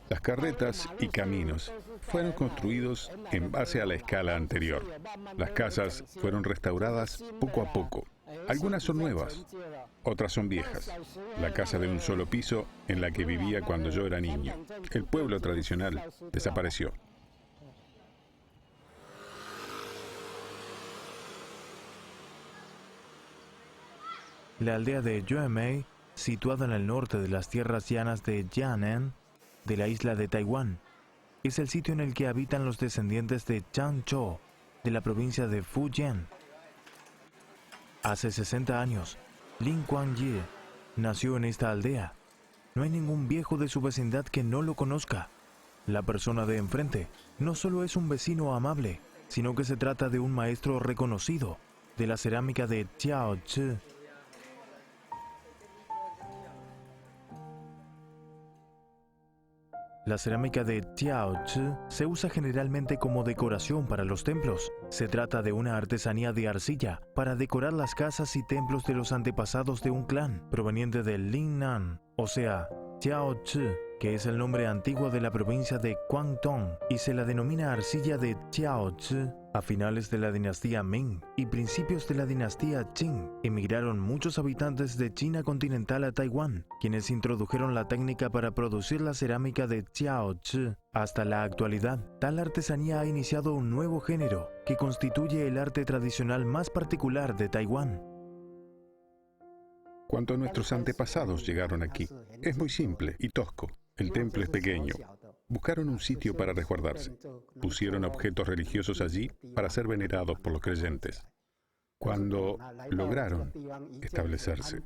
Las carretas y caminos fueron construidos en base a la escala anterior. Las casas fueron restauradas poco a poco. Algunas son nuevas, otras son viejas. La casa de un solo piso en la que vivía cuando yo era niño. El pueblo tradicional desapareció. La aldea de Yuemei, situada en el norte de las tierras llanas de Jiangnan, de la isla de Taiwán, es el sitio en el que habitan los descendientes de Changzhou, de la provincia de Fujian. Hace 60 años, Lin Kuan-ye nació en esta aldea. No hay ningún viejo de su vecindad que no lo conozca. La persona de enfrente no solo es un vecino amable, sino que se trata de un maestro reconocido de la cerámica de Jiaozhi. La cerámica de Jiaozhi se usa generalmente como decoración para los templos. Se trata de una artesanía de arcilla para decorar las casas y templos de los antepasados de un clan proveniente de Lingnan, o sea, Jiaozhi, que es el nombre antiguo de la provincia de Guangdong, y se la denomina arcilla de Jiaozhi. A finales de la dinastía Ming y principios de la dinastía Qing, emigraron muchos habitantes de China continental a Taiwán, quienes introdujeron la técnica para producir la cerámica de Jiaozhi. Hasta la actualidad, tal artesanía ha iniciado un nuevo género, que constituye el arte tradicional más particular de Taiwán. Cuando nuestros antepasados llegaron aquí, es muy simple y tosco. El templo es pequeño. Buscaron un sitio para resguardarse. Pusieron objetos religiosos allí para ser venerados por los creyentes. Cuando lograron establecerse,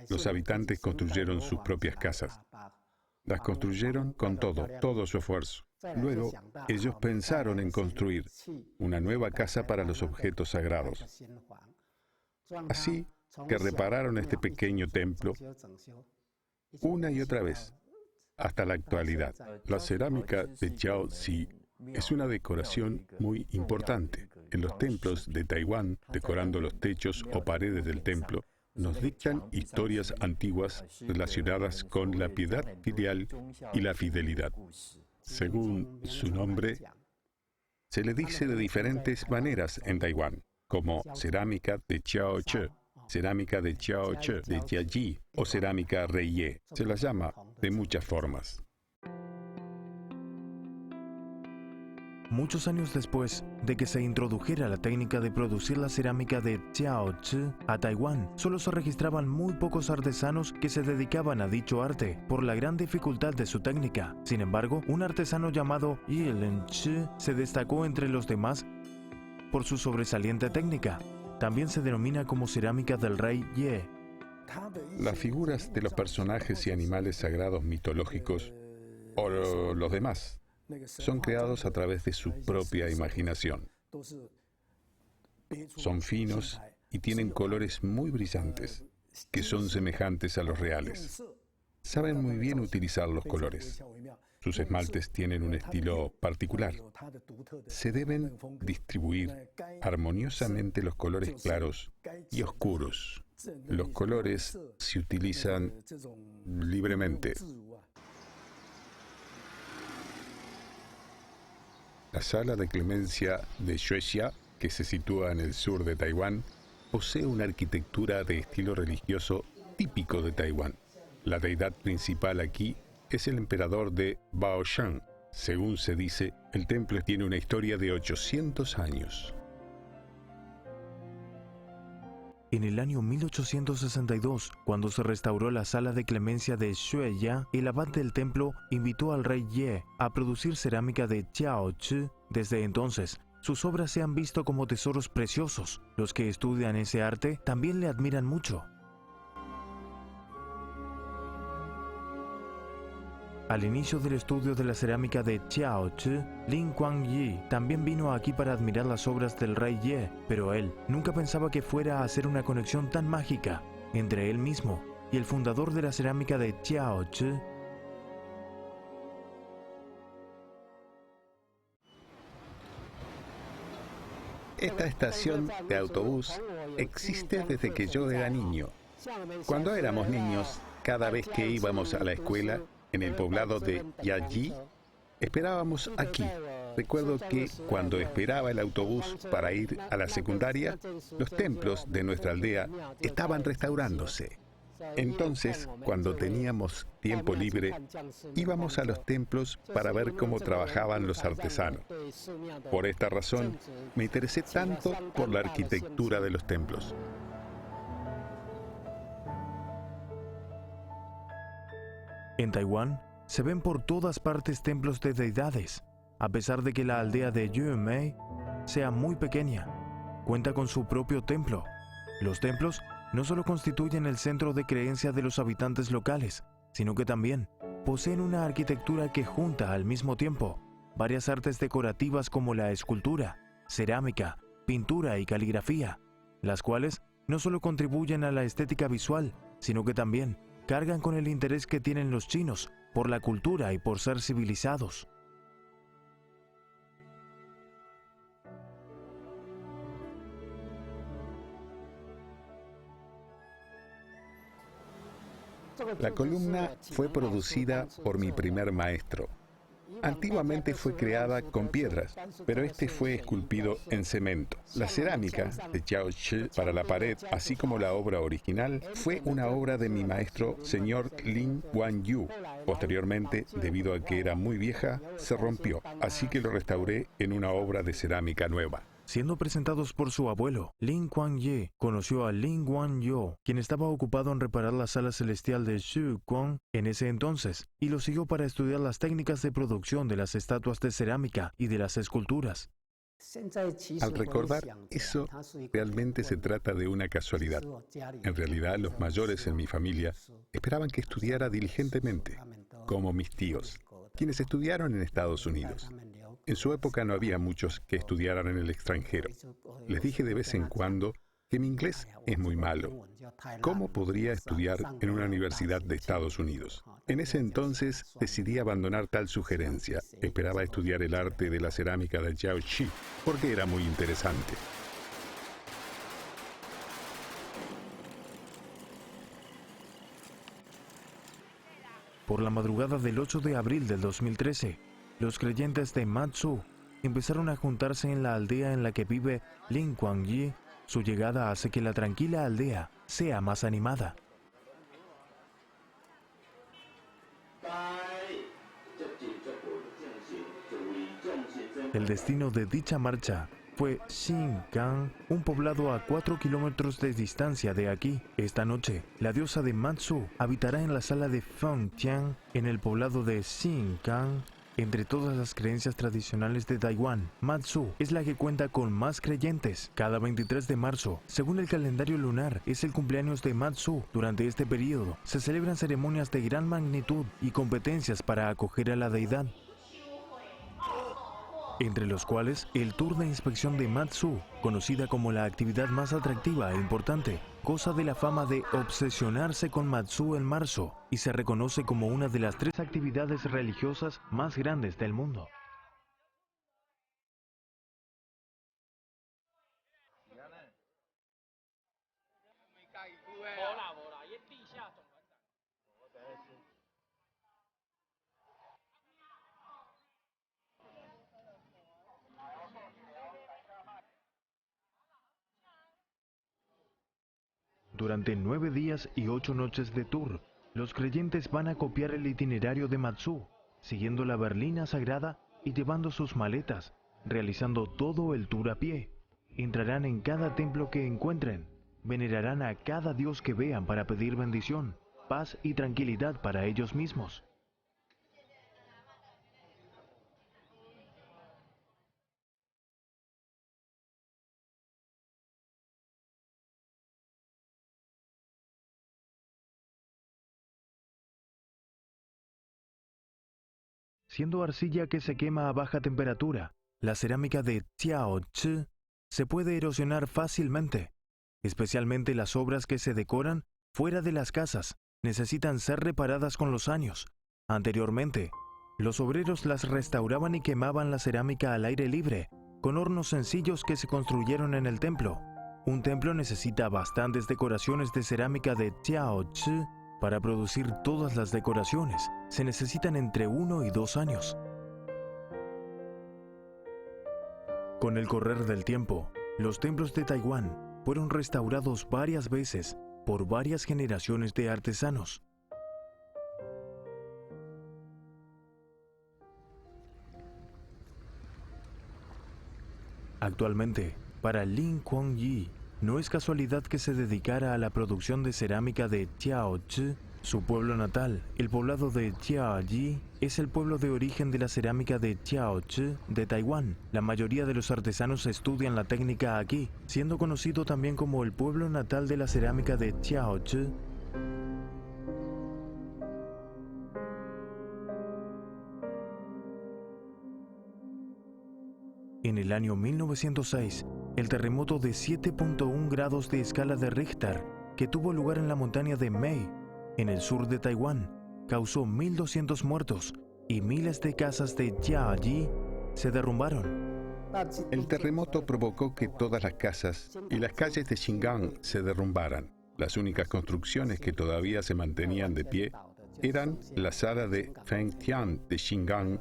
los habitantes construyeron sus propias casas. Las construyeron con todo su esfuerzo. Luego, ellos pensaron en construir una nueva casa para los objetos sagrados. Así que repararon este pequeño templo una y otra vez, hasta la actualidad. La cerámica de Jiaozhi es una decoración muy importante. En los templos de Taiwán, decorando los techos o paredes del templo, nos dictan historias antiguas relacionadas con la piedad filial y la fidelidad. Según su nombre, se le dice de diferentes maneras en Taiwán, como cerámica de Jiaozhi, cerámica de Jiaozhi, de Jiaji o cerámica Reiye. Se las llama de muchas formas. Muchos años después de que se introdujera la técnica de producir la cerámica de Jiaozhi a Taiwán, solo se registraban muy pocos artesanos que se dedicaban a dicho arte por la gran dificultad de su técnica. Sin embargo, un artesano llamado Yi Lin-chi se destacó entre los demás por su sobresaliente técnica. También se denomina como cerámica del rey Ye. Las figuras de los personajes y animales sagrados mitológicos, o los demás, son creados a través de su propia imaginación. Son finos y tienen colores muy brillantes, que son semejantes a los reales. Saben muy bien utilizar los colores. Sus esmaltes tienen un estilo particular. Se deben distribuir armoniosamente los colores claros y oscuros. Los colores se utilizan libremente. La sala de clemencia de Xuexia, que se sitúa en el sur de Taiwán, posee una arquitectura de estilo religioso típico de Taiwán. La deidad principal aquí es el emperador de Baoshan. Según se dice, el templo tiene una historia de 800 años. En el año 1862, cuando se restauró la sala de clemencia de Xueya, el abad del templo invitó al rey Ye a producir cerámica de Jiaozhi. Desde entonces, sus obras se han visto como tesoros preciosos. Los que estudian ese arte también le admiran mucho. Al inicio del estudio de la cerámica de Jiaozhi, Lin Kuan-ye también vino aquí para admirar las obras del rey Ye, pero él nunca pensaba que fuera a hacer una conexión tan mágica entre él mismo y el fundador de la cerámica de Jiaozhi. Esta estación de autobús existe desde que yo era niño. Cuando éramos niños, cada vez que íbamos a la escuela, en el poblado de Yaji, esperábamos aquí. Recuerdo que cuando esperaba el autobús para ir a la secundaria, los templos de nuestra aldea estaban restaurándose. Entonces, cuando teníamos tiempo libre, íbamos a los templos para ver cómo trabajaban los artesanos. Por esta razón, me interesé tanto por la arquitectura de los templos. En Taiwán, se ven por todas partes templos de deidades, a pesar de que la aldea de Yunmei sea muy pequeña. Cuenta con su propio templo. Los templos no solo constituyen el centro de creencia de los habitantes locales, sino que también poseen una arquitectura que junta al mismo tiempo varias artes decorativas como la escultura, cerámica, pintura y caligrafía, las cuales no solo contribuyen a la estética visual, sino que también cargan con el interés que tienen los chinos por la cultura y por ser civilizados. La columna fue producida por mi primer maestro. Antiguamente fue creada con piedras, pero este fue esculpido en cemento. La cerámica de Jiao Shi para la pared, así como la obra original, fue una obra de mi maestro, señor Lin Guanyu. Posteriormente, debido a que era muy vieja, se rompió, así que lo restauré en una obra de cerámica nueva. Siendo presentados por su abuelo, Lin Kuan-ye conoció a Lin Guanyu, quien estaba ocupado en reparar la sala celestial de Xu Guang en ese entonces, y lo siguió para estudiar las técnicas de producción de las estatuas de cerámica y de las esculturas. Al recordar eso, realmente se trata de una casualidad. En realidad, los mayores en mi familia esperaban que estudiara diligentemente, como mis tíos, quienes estudiaron en Estados Unidos. En su época no había muchos que estudiaran en el extranjero. Les dije de vez en cuando que mi inglés es muy malo. ¿Cómo podría estudiar en una universidad de Estados Unidos? En ese entonces decidí abandonar tal sugerencia. Esperaba estudiar el arte de la cerámica de Jiao Shi, porque era muy interesante. Por la madrugada del 8 de abril del 2013, los creyentes de Matsu empezaron a juntarse en la aldea en la que vive Lin Kuan-ye. Su llegada hace que la tranquila aldea sea más animada. El destino de dicha marcha fue Xingang, un poblado a 4 kilómetros de distancia de aquí. Esta noche, la diosa de Matsu habitará en la sala de Fengtian, en el poblado de Xingang. Entre todas las creencias tradicionales de Taiwán, Matsu es la que cuenta con más creyentes. Cada 23 de marzo, según el calendario lunar, es el cumpleaños de Matsu. Durante este periodo, se celebran ceremonias de gran magnitud y competencias para acoger a la deidad, entre los cuales el tour de inspección de Matsu, conocida como la actividad más atractiva e importante, goza de la fama de obsesionarse con Matsu en marzo y se reconoce como una de las 3 actividades religiosas más grandes del mundo. Durante 9 días y 8 noches de tour, los creyentes van a copiar el itinerario de Matsu, siguiendo la berlina sagrada y llevando sus maletas, realizando todo el tour a pie. Entrarán en cada templo que encuentren, venerarán a cada dios que vean para pedir bendición, paz y tranquilidad para ellos mismos. Siendo arcilla que se quema a baja temperatura, la cerámica de Jiao Shi se puede erosionar fácilmente. Especialmente las obras que se decoran fuera de las casas necesitan ser reparadas con los años. Anteriormente, los obreros las restauraban y quemaban la cerámica al aire libre, con hornos sencillos que se construyeron en el templo. Un templo necesita bastantes decoraciones de cerámica de Jiao Shi para producir todas las decoraciones. se necesitan entre 1 y 2 años. Con el correr del tiempo, los templos de Taiwán fueron restaurados varias veces por varias generaciones de artesanos. Actualmente, para Lin Kuang-yi, no es casualidad que se dedicara a la producción de cerámica de Jiaozhi. Su pueblo natal, el poblado de Jiayi, es el pueblo de origen de la cerámica de Jiaozhi de Taiwán. La mayoría de los artesanos estudian la técnica aquí, siendo conocido también como el pueblo natal de la cerámica de Jiaozhi. En el año 1906, el terremoto de 7.1 grados de escala de Richter, que tuvo lugar en la montaña de Mei, en el sur de Taiwán, causó 1.200 muertos y miles de casas de Jiayi se derrumbaron. El terremoto provocó que todas las casas y las calles de Xingang se derrumbaran. Las únicas construcciones que todavía se mantenían de pie eran la sala de Fengtian de Xingang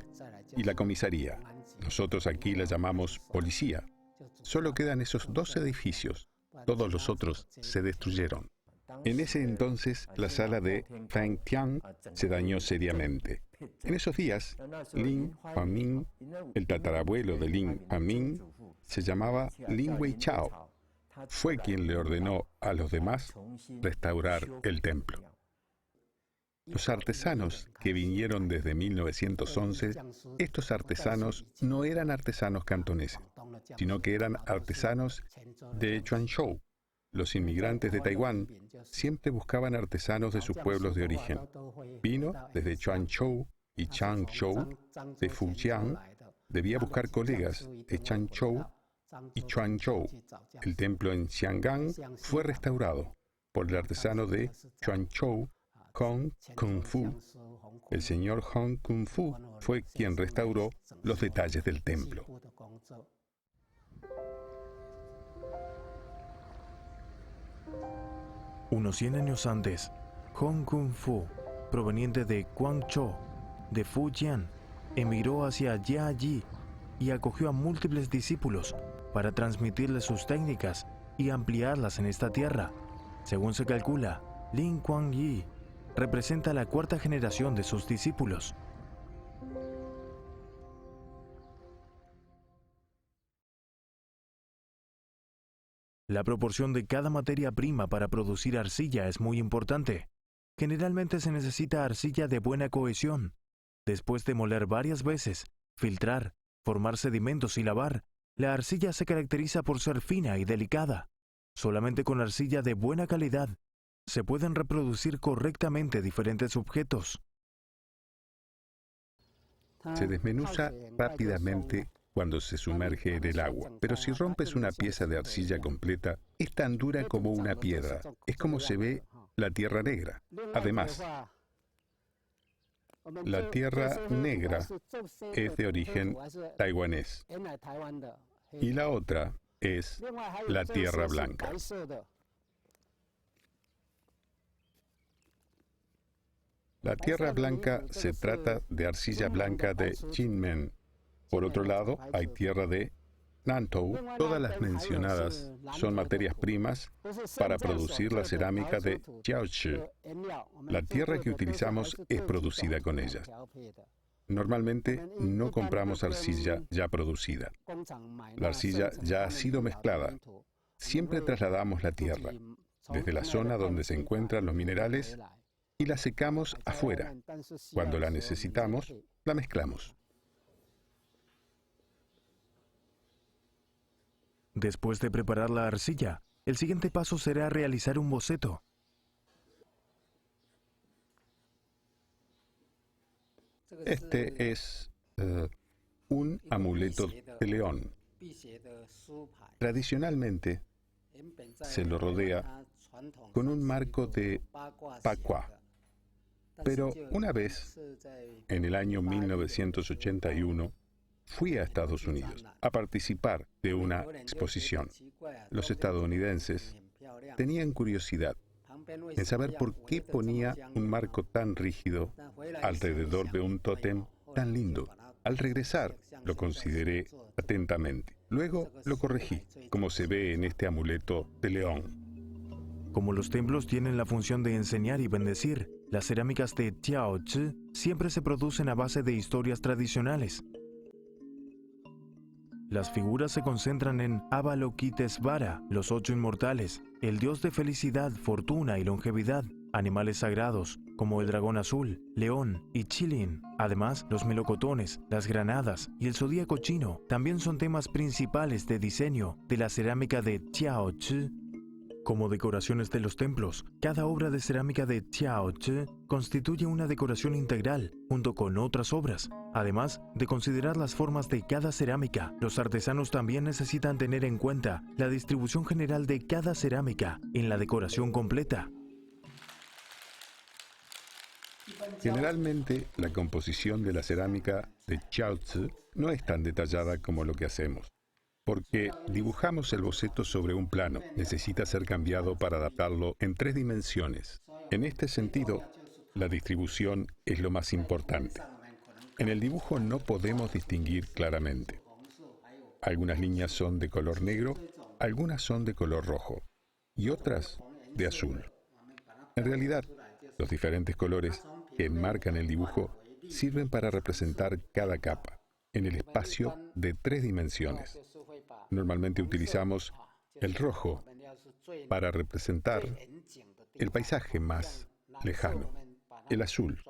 y la comisaría. Nosotros aquí la llamamos policía. Solo quedan esos 2 edificios. Todos los otros se destruyeron. En ese entonces, la sala de Fengtian se dañó seriamente. En esos días, Lin Huangming, el tatarabuelo de Lin Huangming, se llamaba Lin Weichao. Fue quien le ordenó a los demás restaurar el templo. Los artesanos que vinieron desde 1911, estos artesanos no eran artesanos cantoneses, sino que eran artesanos de Quanzhou. Los inmigrantes de Taiwán siempre buscaban artesanos de sus pueblos de origen. Vino desde Quanzhou y Changzhou, de Fujian, debía buscar colegas de Changzhou y Quanzhou. El templo en Xiangang fue restaurado por el artesano de Quanzhou, Hong Kung-fu. El señor Hong Kung-fu fue quien restauró los detalles del templo. Unos 100 años antes, Hong Kung-fu, proveniente de Guangzhou, de Fujian, emigró hacia Jiayi y acogió a múltiples discípulos para transmitirles sus técnicas y ampliarlas en esta tierra. Según se calcula, Lin Kuang-yi representa la 4ª generación de sus discípulos. La proporción de cada materia prima para producir arcilla es muy importante. Generalmente se necesita arcilla de buena cohesión. Después de moler varias veces, filtrar, formar sedimentos y lavar, la arcilla se caracteriza por ser fina y delicada. Solamente con arcilla de buena calidad se pueden reproducir correctamente diferentes objetos. Se desmenuza rápidamente cuando se sumerge en el agua, pero si rompes una pieza de arcilla completa, es tan dura como una piedra. Es como se ve la tierra negra. Además, la tierra negra es de origen taiwanés y la otra es la tierra blanca. La tierra blanca se trata de arcilla blanca de Jinmen. Por otro lado, hay tierra de Nantou. Todas las mencionadas son materias primas para producir la cerámica de Jiaozhi. La tierra que utilizamos es producida con ellas. Normalmente no compramos arcilla ya producida. La arcilla ya ha sido mezclada. Siempre trasladamos la tierra desde la zona donde se encuentran los minerales y la secamos afuera. Cuando la necesitamos, la mezclamos. Después de preparar la arcilla, el siguiente paso será realizar un boceto. Este es un amuleto de león. Tradicionalmente se lo rodea con un marco de Pakua. Pero una vez, en el año 1981, fui a Estados Unidos a participar de una exposición. Los estadounidenses tenían curiosidad en saber por qué ponía un marco tan rígido alrededor de un tótem tan lindo. Al regresar, lo consideré atentamente. Luego lo corregí, como se ve en este amuleto de león. Como los templos tienen la función de enseñar y bendecir, las cerámicas de Tiaozhi siempre se producen a base de historias tradicionales. Las figuras se concentran en Avalokitesvara, los 8 inmortales, el dios de felicidad, fortuna y longevidad, animales sagrados, como el dragón azul, león y chilin. Además, los melocotones, las granadas y el zodíaco chino también son temas principales de diseño de la cerámica de Tiaozhi. Como decoraciones de los templos, cada obra de cerámica de Tiaozhi constituye una decoración integral, junto con otras obras. Además de considerar las formas de cada cerámica, los artesanos también necesitan tener en cuenta la distribución general de cada cerámica en la decoración completa. Generalmente, la composición de la cerámica de Tiaozhi no es tan detallada como lo que hacemos, porque dibujamos el boceto sobre un plano. Necesita ser cambiado para adaptarlo en 3 dimensiones. En este sentido, la distribución es lo más importante. En el dibujo no podemos distinguir claramente. Algunas líneas son de color negro, algunas son de color rojo y otras de azul. En realidad, los diferentes colores que enmarcan el dibujo sirven para representar cada capa en el espacio de 3 dimensiones. Normalmente utilizamos el rojo para representar el paisaje más lejano. El azul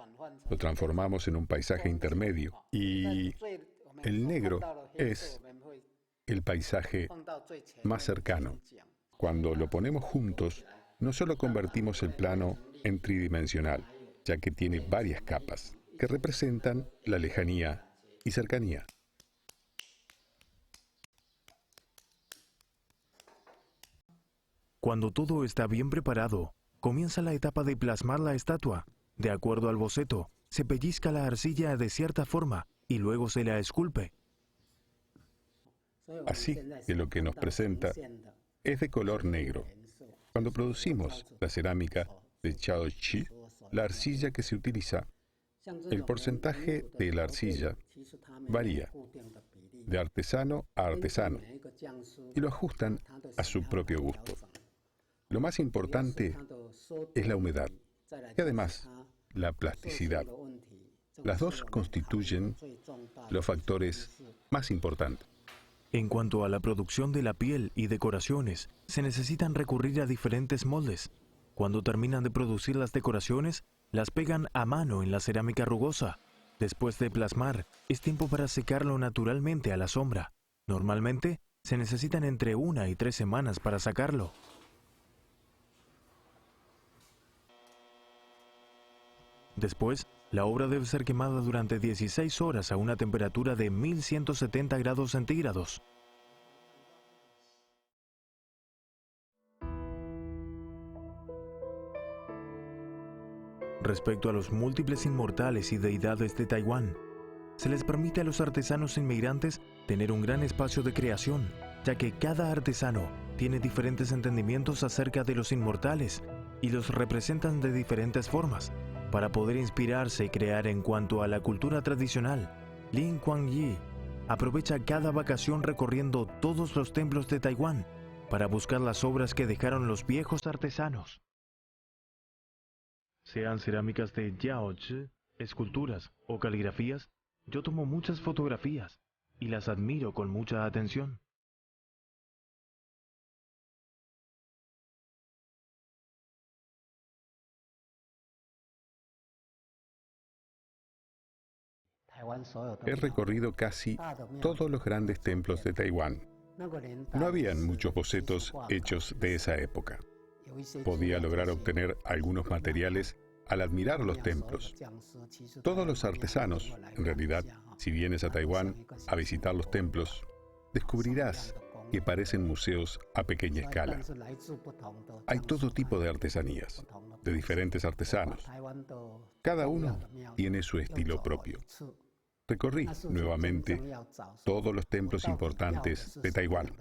lo transformamos en un paisaje intermedio y el negro es el paisaje más cercano. Cuando lo ponemos juntos, no solo convertimos el plano en tridimensional, ya que tiene varias capas que representan la lejanía y cercanía. Cuando todo está bien preparado, comienza la etapa de plasmar la estatua. De acuerdo al boceto, se pellizca la arcilla de cierta forma y luego se la esculpe. Así que lo que nos presenta es de color negro. Cuando producimos la cerámica de Tiaozhi, la arcilla que se utiliza, el porcentaje de la arcilla varía de artesano a artesano y lo ajustan a su propio gusto. Lo más importante es la humedad y además la plasticidad. Las dos constituyen los factores más importantes. En cuanto a la producción de la piel y decoraciones, se necesitan recurrir a diferentes moldes. Cuando terminan de producir las decoraciones, las pegan a mano en la cerámica rugosa. Después de plasmar, es tiempo para secarlo naturalmente a la sombra. Normalmente, se necesitan entre 1 y 3 semanas para sacarlo. Después, la obra debe ser quemada durante 16 horas a una temperatura de 1170 grados centígrados. Respecto a los múltiples inmortales y deidades de Taiwán, se les permite a los artesanos inmigrantes tener un gran espacio de creación, ya que cada artesano tiene diferentes entendimientos acerca de los inmortales y los representan de diferentes formas. Para poder inspirarse y crear en cuanto a la cultura tradicional, Lin Kuan-yi aprovecha cada vacación recorriendo todos los templos de Taiwán para buscar las obras que dejaron los viejos artesanos. Sean cerámicas de Tiaozhi, esculturas o caligrafías, yo tomo muchas fotografías y las admiro con mucha atención. He recorrido casi todos los grandes templos de Taiwán. No habían muchos bocetos hechos de esa época. Podía lograr obtener algunos materiales al admirar los templos. Todos los artesanos, en realidad, si vienes a Taiwán a visitar los templos, descubrirás que parecen museos a pequeña escala. Hay todo tipo de artesanías, de diferentes artesanos. Cada uno tiene su estilo propio. Recorrí nuevamente todos los templos importantes de Taiwán,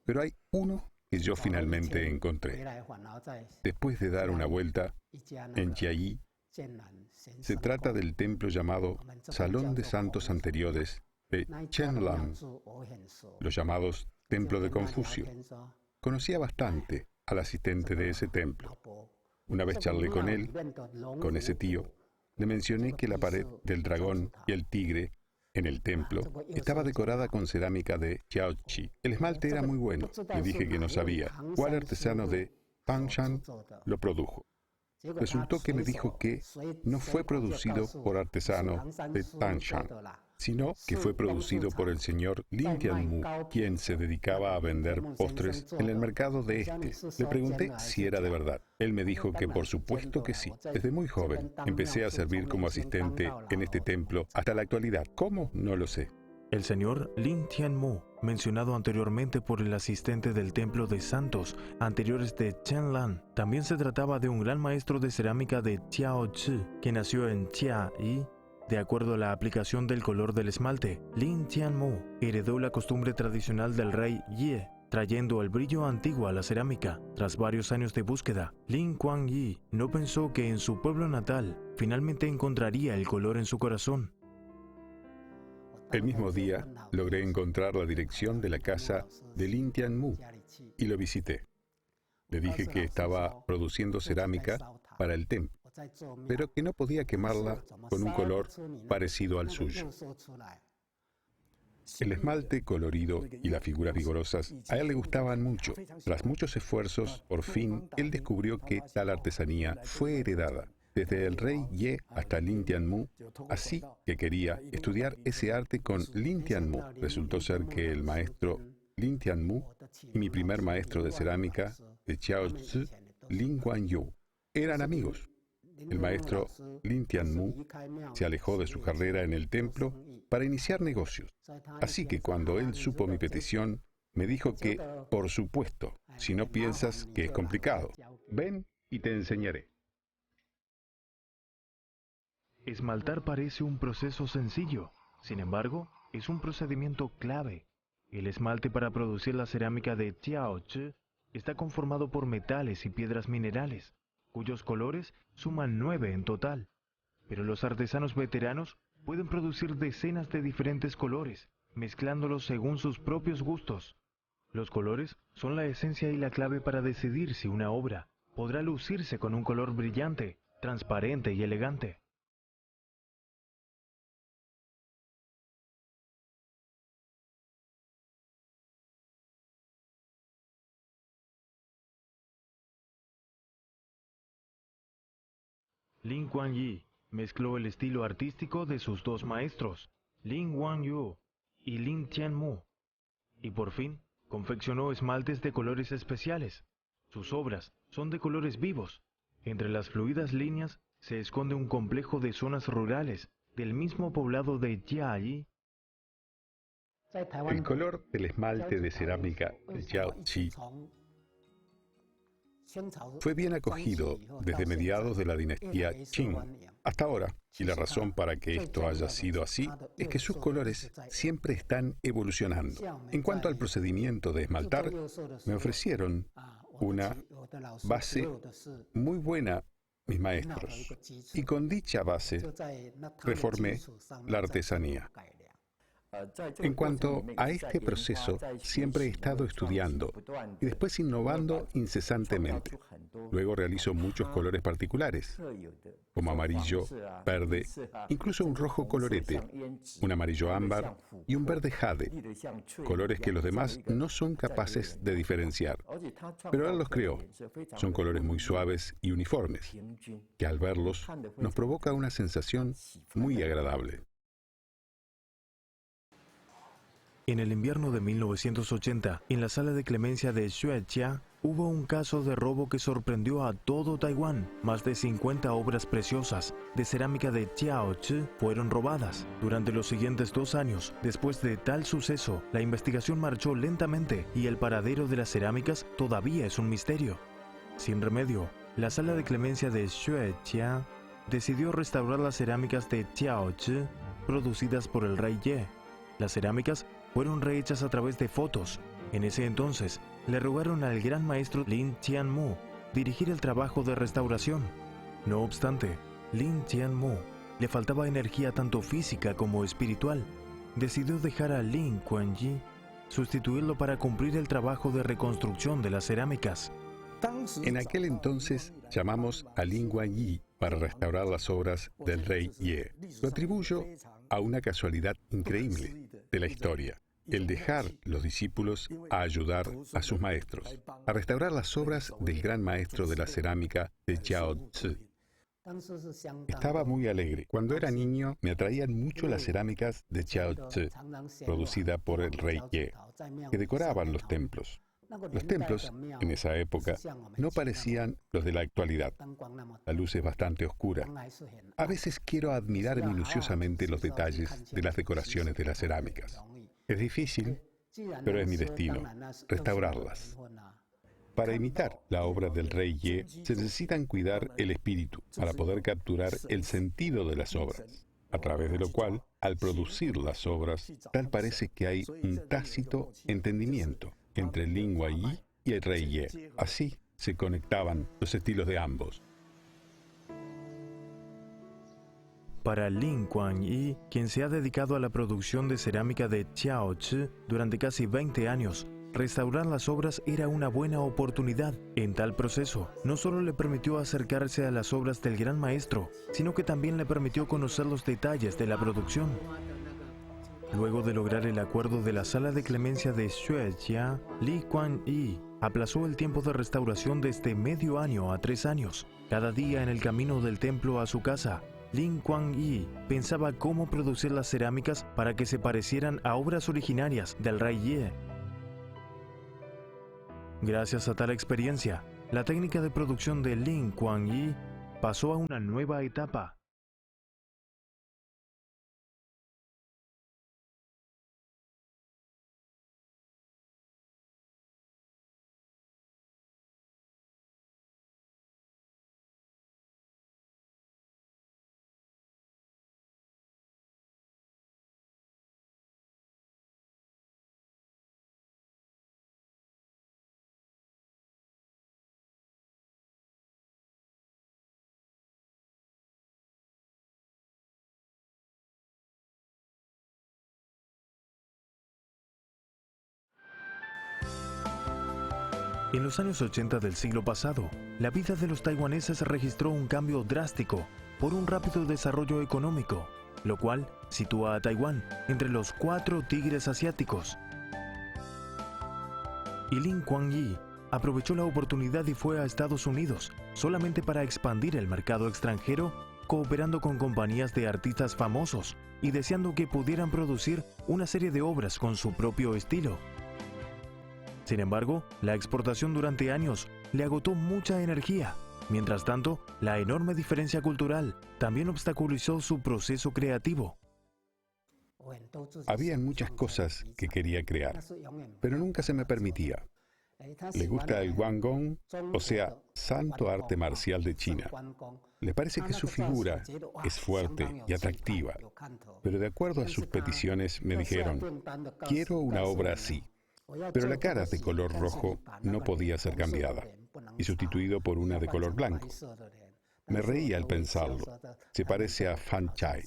pero hay uno que yo finalmente encontré. Después de dar una vuelta en Chiayi, Se trata del templo llamado Salón de Santos Anteriores de Chenlan, los llamados Templo de Confucio. Conocía bastante al asistente de ese templo. Una vez charlé con él, con ese tío, le mencioné que la pared del dragón y el tigre en el templo estaba decorada con cerámica de Jiaoqi. El esmalte era muy bueno. Le dije que no sabía cuál artesano de Tangshan lo produjo. Resultó que me dijo que no fue producido por artesanos de Tangshan, sino que fue producido por el señor Lin Tianmu, quien se dedicaba a vender postres en el mercado de este. Le pregunté si era de verdad. Él me dijo que por supuesto que sí. Desde muy joven empecé a servir como asistente en este templo hasta la actualidad. ¿Cómo? No lo sé. El señor Lin Tianmu, mencionado anteriormente por el asistente del Templo de Santos anteriores de Chenlan, también se trataba de un gran maestro de cerámica de Jiaozi, que nació en Jiayi. De acuerdo a la aplicación del color del esmalte, Lin Tianmu heredó la costumbre tradicional del rey Ye, trayendo el brillo antiguo a la cerámica. Tras varios años de búsqueda, Lin Kuan-yi no pensó que en su pueblo natal finalmente encontraría el color en su corazón. El mismo día logré encontrar la dirección de la casa de Lin Tianmu y lo visité. Le dije que estaba produciendo cerámica para el templo, pero que no podía quemarla con un color parecido al suyo. El esmalte colorido y las figuras vigorosas a él le gustaban mucho. Tras muchos esfuerzos, por fin, él descubrió que tal artesanía fue heredada desde el rey Ye hasta Lin Tianmu, así que quería estudiar ese arte con Lin Tianmu. Resultó ser que el maestro Lin Tianmu y mi primer maestro de cerámica de Jiaozi, Lin Guanyu, eran amigos. El maestro Lin Tianmu se alejó de su carrera en el templo para iniciar negocios. Así que cuando él supo mi petición, me dijo que, por supuesto, si no piensas que es complicado, ven y te enseñaré. Esmaltar parece un proceso sencillo, sin embargo, es un procedimiento clave. El esmalte para producir la cerámica de Jiaozi está conformado por metales y piedras minerales, cuyos colores suman 9 en total. Pero los artesanos veteranos pueden producir decenas de diferentes colores, mezclándolos según sus propios gustos. Los colores son la esencia y la clave para decidir si una obra podrá lucirse con un color brillante, transparente y elegante. Lin Kuan-yi mezcló el estilo artístico de sus dos maestros, Lin Guanyu y Lin Tianmu, y por fin confeccionó esmaltes de colores especiales. Sus obras son de colores vivos. Entre las fluidas líneas se esconde un complejo de zonas rurales del mismo poblado de Jiayi. El color del esmalte de cerámica de Jiaozi fue bien acogido desde mediados de la dinastía Qing hasta ahora, y la razón para que esto haya sido así es que sus colores siempre están evolucionando. En cuanto al procedimiento de esmaltar, me ofrecieron una base muy buena mis maestros, y con dicha base reformé la artesanía. En cuanto a este proceso, siempre he estado estudiando y después innovando incesantemente. Luego realizo muchos colores particulares, como amarillo, verde, incluso un rojo colorete, un amarillo ámbar y un verde jade, colores que los demás no son capaces de diferenciar. Pero él los creó. Son colores muy suaves y uniformes, que al verlos nos provoca una sensación muy agradable. En el invierno de 1980, en la sala de clemencia de Xuejia, hubo un caso de robo que sorprendió a todo Taiwán. Más de 50 obras preciosas de cerámica de Jiaozi fueron robadas. Durante los siguientes 2 años, después de tal suceso, la investigación marchó lentamente y el paradero de las cerámicas todavía es un misterio. Sin remedio, la sala de clemencia de Xuejia decidió restaurar las cerámicas de Jiaozi producidas por el rey Ye. Las cerámicas fueron rehechas a través de fotos. En ese entonces, le rogaron al gran maestro Lin Tianmu dirigir el trabajo de restauración. No obstante, Lin Tianmu le faltaba energía tanto física como espiritual. Decidió dejar a Lin Kuan-yi sustituirlo para cumplir el trabajo de reconstrucción de las cerámicas. En aquel entonces llamamos a Lin Kuan-yi para restaurar las obras del rey Ye. Lo atribuyo a una casualidad increíble de la historia: el dejar los discípulos a ayudar a sus maestros, a restaurar las obras del gran maestro de la cerámica de Jiao Zi. Estaba muy alegre. Cuando era niño me atraían mucho las cerámicas de Jiao Zi, producida por el rey Ye, que decoraban los templos. Los templos, en esa época, no parecían los de la actualidad. La luz es bastante oscura. A veces quiero admirar minuciosamente los detalles de las decoraciones de las cerámicas. Es difícil, pero es mi destino, restaurarlas. Para imitar la obra del rey Ye, se necesitan cuidar el espíritu para poder capturar el sentido de las obras, a través de lo cual, al producir las obras, tal parece que hay un tácito entendimiento entre Lin Kuan-yi y el rey Ye. Así se conectaban los estilos de ambos. Para Lin Kuan-yi, quien se ha dedicado a la producción de cerámica de Jiao Zi durante casi 20 años, restaurar las obras era una buena oportunidad. En tal proceso, no solo le permitió acercarse a las obras del gran maestro, sino que también le permitió conocer los detalles de la producción. Luego de lograr el acuerdo de la Sala de Clemencia de Xuejia, Li Kuan-yi aplazó el tiempo de restauración desde medio año a 3 años. Cada día en el camino del templo a su casa, Lin Kuan-yi pensaba cómo producir las cerámicas para que se parecieran a obras originarias del rey Ye. Gracias a tal experiencia, la técnica de producción de Lin Kuan-yi pasó a una nueva etapa. En los años 80 del siglo pasado, la vida de los taiwaneses registró un cambio drástico por un rápido desarrollo económico, lo cual sitúa a Taiwán entre los 4 tigres asiáticos. Y Lin Kuan-yi aprovechó la oportunidad y fue a Estados Unidos solamente para expandir el mercado extranjero, cooperando con compañías de artistas famosos y deseando que pudieran producir una serie de obras con su propio estilo. Sin embargo, la exportación durante años le agotó mucha energía. Mientras tanto, la enorme diferencia cultural también obstaculizó su proceso creativo. Habían muchas cosas que quería crear, pero nunca se me permitía. Le gusta el Guanggong, o sea, santo arte marcial de China. Le parece que su figura es fuerte y atractiva, pero de acuerdo a sus peticiones me dijeron, quiero una obra así. Pero la cara de color rojo no podía ser cambiada y sustituido por una de color blanco. Me reí al pensarlo. Se parece a Fan Chai.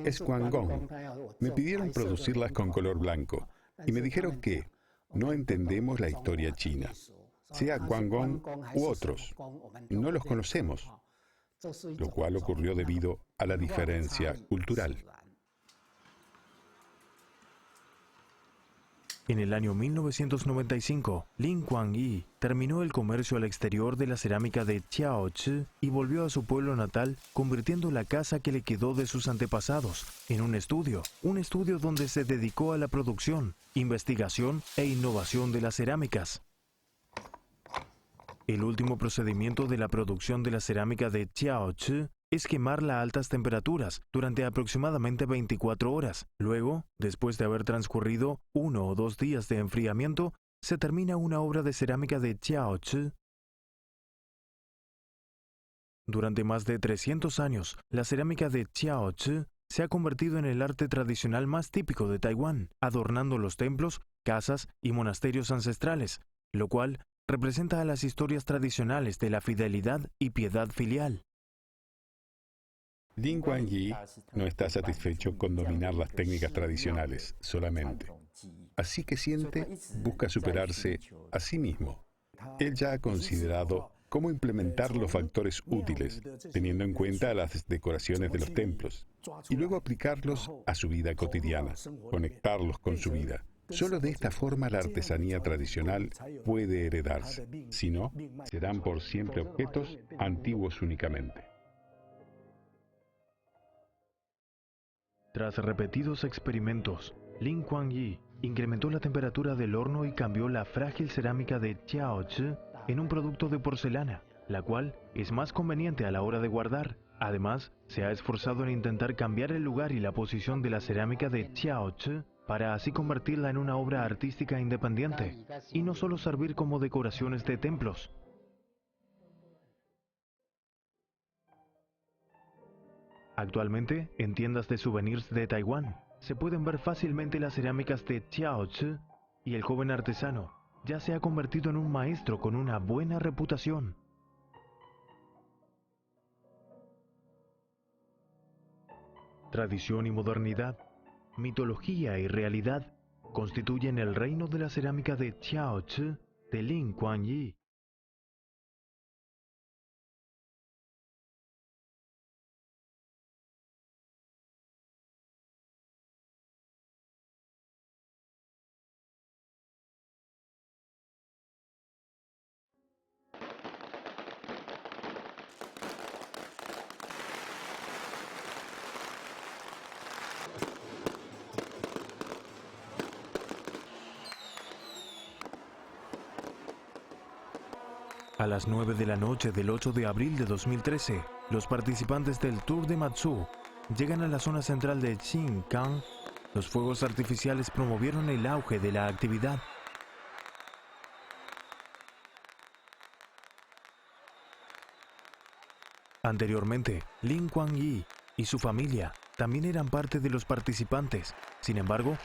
Es Guanggong. Me pidieron producirlas con color blanco y me dijeron que no entendemos la historia china. Sea Guanggong u otros, no los conocemos, lo cual ocurrió debido a la diferencia cultural. En el año 1995, Lin Kuan-yi terminó el comercio al exterior de la cerámica de Jiao Zi y volvió a su pueblo natal, convirtiendo la casa que le quedó de sus antepasados en un estudio donde se dedicó a la producción, investigación e innovación de las cerámicas. El último procedimiento de la producción de la cerámica de Jiao Zi es quemarla a altas temperaturas durante aproximadamente 24 horas. Luego, después de haber transcurrido 1 o 2 días de enfriamiento, se termina una obra de cerámica de Jiao Zi. Durante más de 300 años, la cerámica de Jiao Zi se ha convertido en el arte tradicional más típico de Taiwán, adornando los templos, casas y monasterios ancestrales, lo cual representa a las historias tradicionales de la fidelidad y piedad filial. Lin Kuan-yi no está satisfecho con dominar las técnicas tradicionales solamente. Así que busca superarse a sí mismo. Él ya ha considerado cómo implementar los factores útiles, teniendo en cuenta las decoraciones de los templos, y luego aplicarlos a su vida cotidiana, conectarlos con su vida. Solo de esta forma la artesanía tradicional puede heredarse. Si no, serán por siempre objetos antiguos únicamente. Tras repetidos experimentos, Lin Kuan-yi incrementó la temperatura del horno y cambió la frágil cerámica de Jiaozi en un producto de porcelana, la cual es más conveniente a la hora de guardar. Además, se ha esforzado en intentar cambiar el lugar y la posición de la cerámica de Jiaozi para así convertirla en una obra artística independiente y no solo servir como decoraciones de templos. Actualmente, en tiendas de souvenirs de Taiwán, se pueden ver fácilmente las cerámicas de Jiaozi y el joven artesano ya se ha convertido en un maestro con una buena reputación. Tradición y modernidad, mitología y realidad constituyen el reino de la cerámica de Jiaozi de Lin Kuan-yi. A las 9 de la noche del 8 de abril de 2013, los participantes del Tour de Matsu llegan a la zona central de Xinjiang. Los fuegos artificiales promovieron el auge de la actividad. Anteriormente, Lin Kuan-yi y su familia también eran parte de los participantes. Sin embargo,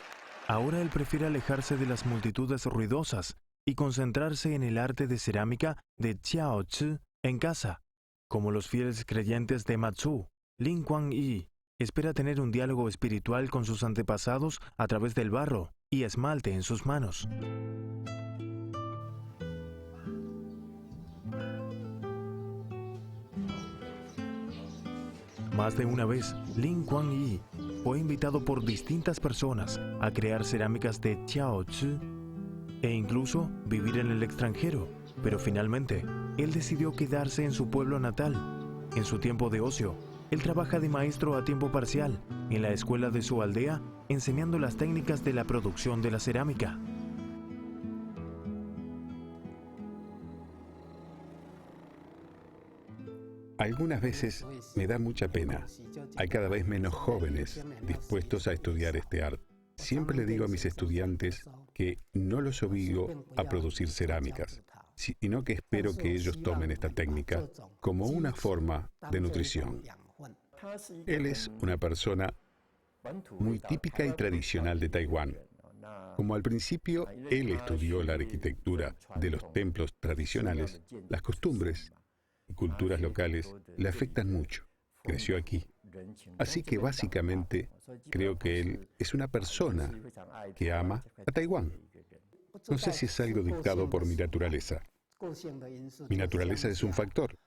ahora él prefiere alejarse de las multitudes ruidosas y concentrarse en el arte de cerámica de Jiaozi en casa. Como los fieles creyentes de Matsu, Lin Kuan-yi espera tener un diálogo espiritual con sus antepasados a través del barro y esmalte en sus manos. Más de una vez, Lin Kuan-yi fue invitado por distintas personas a crear cerámicas de Jiaozi e incluso vivir en el extranjero, pero finalmente, él decidió quedarse en su pueblo natal. En su tiempo de ocio, él trabaja de maestro a tiempo parcial en la escuela de su aldea, enseñando las técnicas de la producción de la cerámica. Algunas veces me da mucha pena. Hay cada vez menos jóvenes dispuestos a estudiar este arte. Siempre le digo a mis estudiantes que no los obligo a producir cerámicas, sino que espero que ellos tomen esta técnica como una forma de nutrición. Él es una persona muy típica y tradicional de Taiwán. Como al principio él estudió la arquitectura de los templos tradicionales, las costumbres y culturas locales le afectan mucho. Creció aquí. Así que básicamente creo que él es una persona que ama a Taiwán. No sé si es algo dictado por mi naturaleza. Mi naturaleza es un factor,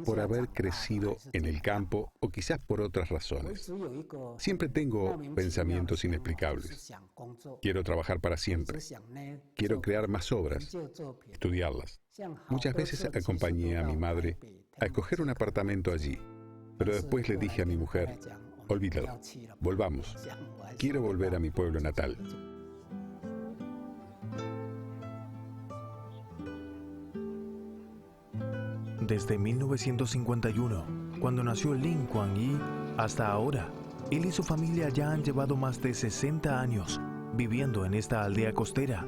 por haber crecido en el campo o quizás por otras razones. Siempre tengo pensamientos inexplicables. Quiero trabajar para siempre. Quiero crear más obras, estudiarlas. Muchas veces acompañé a mi madre a escoger un apartamento allí, pero después le dije a mi mujer, olvídalo, volvamos. Quiero volver a mi pueblo natal. Desde 1951, cuando nació Lin Kuan-yi, hasta ahora, él y su familia ya han llevado más de 60 años viviendo en esta aldea costera.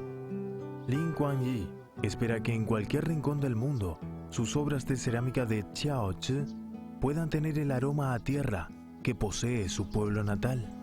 Lin Kuan-yi espera que en cualquier rincón del mundo, sus obras de cerámica de Jiaozi puedan tener el aroma a tierra que posee su pueblo natal.